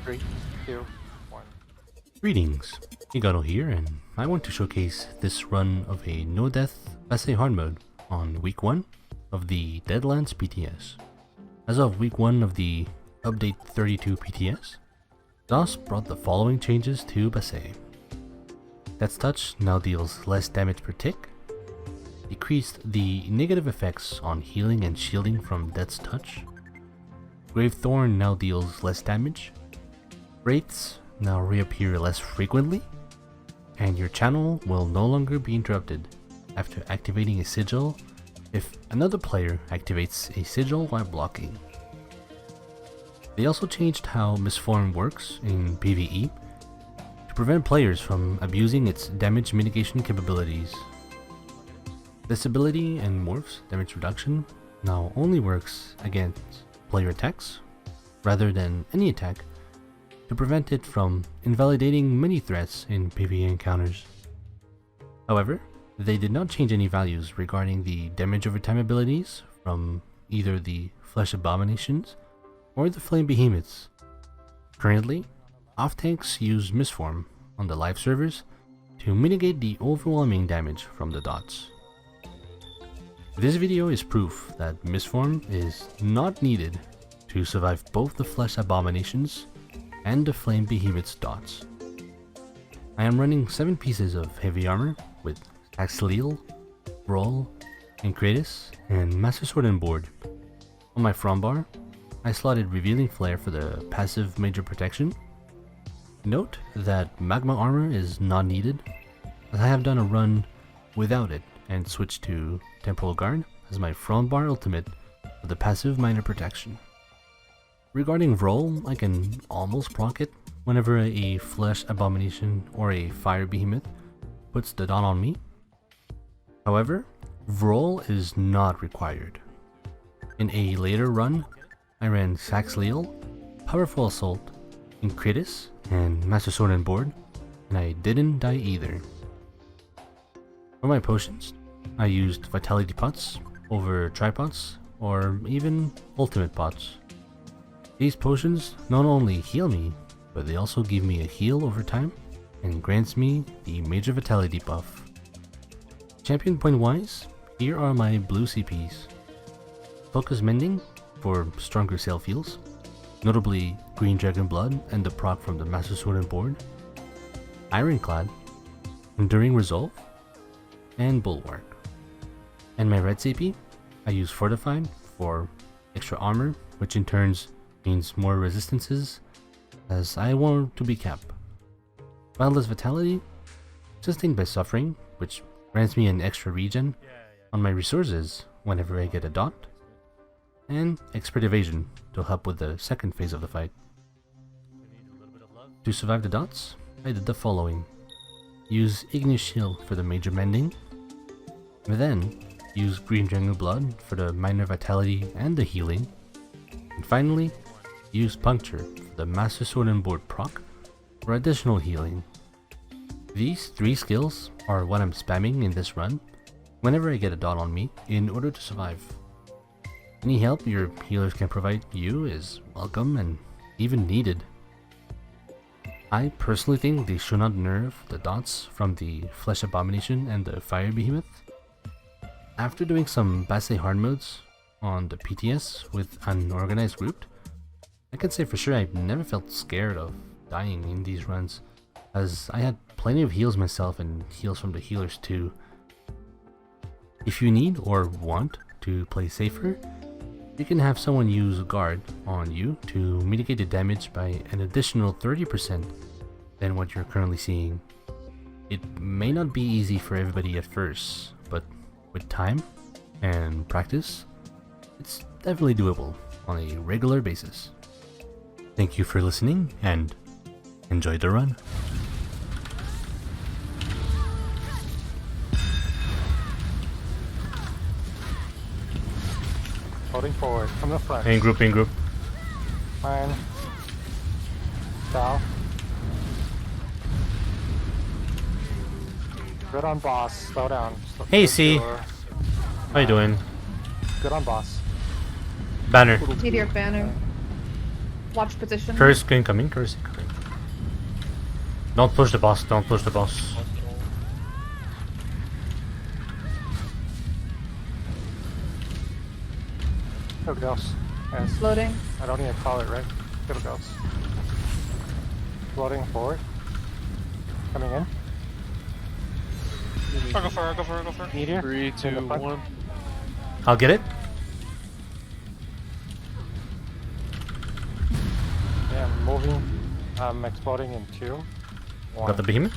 3, 2, 1. Greetings, Igano here, and I want to showcase this run of a no-death Bahsei hard mode on week 1 of the Deadlands PTS. As of week 1 of the update 32 PTS, DOS brought the following changes to Bahsei. Death's Touch now deals less damage per tick, decreased the negative effects on healing and shielding from Death's Touch, Grave Thorn now deals less damage, Wraiths now reappear less frequently, and your channel will no longer be interrupted after activating a sigil if another player activates a sigil while blocking. They also changed how Mistform works in PvE to prevent players from abusing its damage mitigation capabilities. This ability and Morph's damage reduction now only works against player attacks rather than any attack to prevent it from invalidating many threats in PvE encounters. However, they did not change any values regarding the damage over time abilities from either the Flesh Abominations or the Flame Behemoths. Currently, off-tanks use Mistform on the live servers to mitigate the overwhelming damage from the dots. This video is proof that Mistform is not needed to survive both the Flesh Abominations and the Flame Behemoth's dots. I am running 7 pieces of heavy armor with Saxhleel, Vrol, Encratis, and Master Sword and Board. On my front bar, I slotted Revealing Flare for the passive major protection. Note that Magma armor is not needed, as I have done a run without it and switched to Temporal Guard as my front bar ultimate for the passive minor protection. Regarding Vrol, I can almost proc it whenever a Flesh Abomination or a Fire Behemoth puts the dot on me. However, Vrol is not required. In a later run, I ran Saxhleel, Powerful Assault, Encratis, and Master Sword and Board, and I didn't die either. For my potions, I used Vitality Pots over Tripots or even Ultimate Pots. These potions not only heal me, but they also give me a heal over time and grants me the Major Vitality buff. Champion point wise, here are my blue CPs. Focus Mending for stronger self heals, notably Green Dragon Blood and the proc from the Master Sword and Board, Ironclad, Enduring Resolve, and Bulwark. And my red CP, I use Fortified for extra armor, which in turns means more resistances, as I want to be capped. Boundless Vitality, Sustained by Suffering, which grants me an extra regen on my resources whenever I get a dot, and Expert Evasion to help with the second phase of the fight. To survive the dots, I did the following. Use Igneous Shield for the major mending, then use Green Dragon Blood for the minor vitality and the healing, and finally use Puncture for the Master Sword and Board proc for additional healing. These 3 skills are what I'm spamming in this run whenever I get a dot on me in order to survive. Any help your healers can provide you is welcome and even needed. I personally think they should not nerf the dots from the Flesh Abomination and the Fire Behemoth. After doing some Bahsei hard modes on the PTS with an organized group, I can say for sure I've never felt scared of dying in these runs, as I had plenty of heals myself and heals from the healers too. If you need or want to play safer, you can have someone use guard on you to mitigate the damage by an additional 30% than what you're currently seeing. It may not be easy for everybody at first, but with time and practice, it's definitely doable on a regular basis. Thank you for listening and enjoy the run. Holding forward from the front. In group, in group. Mine. South. Good on boss. Slow down. Hey, C. How you doing? Good on boss. Banner. Need your banner. Watch position. Curse incoming, curse incoming. Don't push the boss, don't push the boss. Kill ghosts. Yes. Loading. I don't need to call it, right? Kill ghosts. Floating forward. Coming in. I'll go for it, I'll go for it, I'll go for it. Meteor. 3, In 2, the front. 1. I'll get it. Yeah, I'm moving. I'm exploding in 2. 1. Got the behemoth.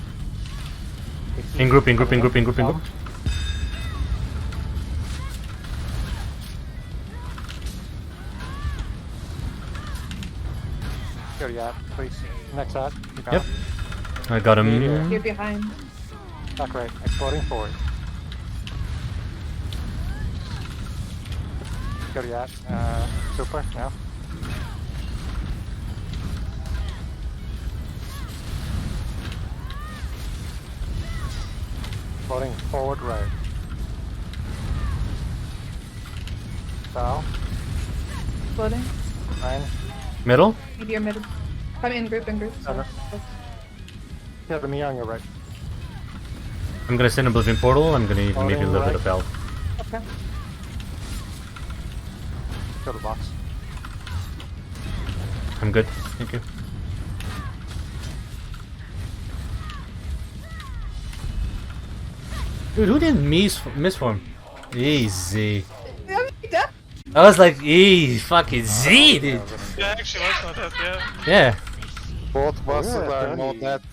In group, in group, in group, in group, in group. Go to yacht, please. Next yacht. You got Yep. it. I got him. You're behind. Back right. Exploding forward. Go to yacht. Super now. Floating forward right. Bow. Loading. 9. Middle. Meteor middle. Come in group, in group. Sorry. Yeah, the me on your right. I'm gonna send Oblivion Portal. I'm gonna even maybe a little bit of health. Okay. Go to the box. I'm good. Thank you. Dude, who did Mistform? Easy. I was like, fucking Z, dude. Yeah, actually, let's not that, yeah. Yeah. Both bosses Yeah, are Danny. no death